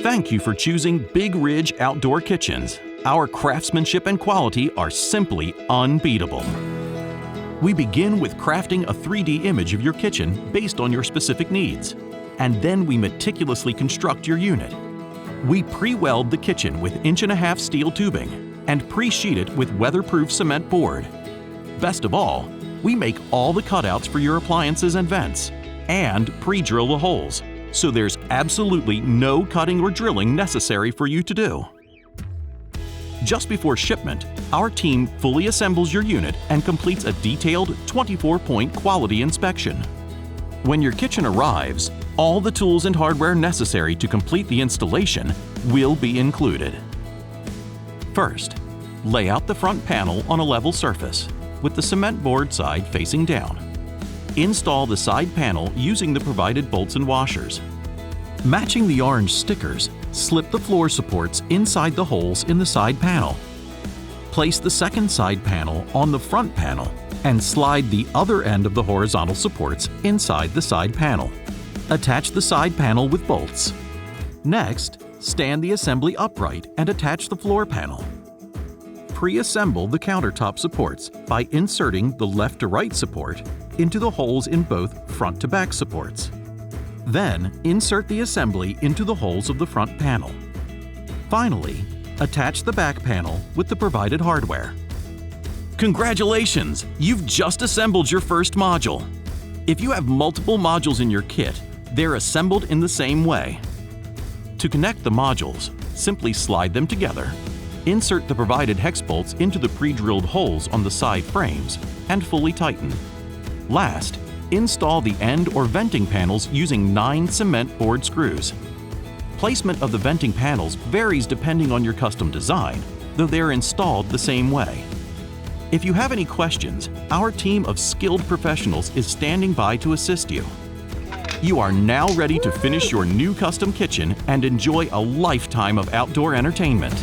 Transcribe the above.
Thank you for choosing Big Ridge Outdoor Kitchens. Our craftsmanship and quality are simply unbeatable. We begin with crafting a 3D image of your kitchen based on your specific needs, and then we meticulously construct your unit. We pre-weld the kitchen with 1.5-inch steel tubing and pre-sheet it with weatherproof cement board. Best of all, we make all the cutouts for your appliances and vents and pre-drill the holes, so there's absolutely no cutting or drilling necessary for you to do. Just before shipment, our team fully assembles your unit and completes a detailed 24-point quality inspection. When your kitchen arrives, all the tools and hardware necessary to complete the installation will be included. First, lay out the front panel on a level surface, with the cement board side facing down. Install the side panel using the provided bolts and washers. Matching the orange stickers, slip the floor supports inside the holes in the side panel. Place the second side panel on the front panel and slide the other end of the horizontal supports inside the side panel. Attach the side panel with bolts. Next, stand the assembly upright and attach the floor panel. Pre-assemble the countertop supports by inserting the left to right support into the holes in both front to back supports. Then, insert the assembly into the holes of the front panel. Finally, attach the back panel with the provided hardware. Congratulations! You've just assembled your first module. If you have multiple modules in your kit, they're assembled in the same way. To connect the modules, simply slide them together. Insert the provided hex bolts into the pre-drilled holes on the side frames and fully tighten. Last, install the end or venting panels using 9 cement board screws. Placement of the venting panels varies depending on your custom design, though they are installed the same way. If you have any questions, our team of skilled professionals is standing by to assist you. You are now ready to finish your new custom kitchen and enjoy a lifetime of outdoor entertainment.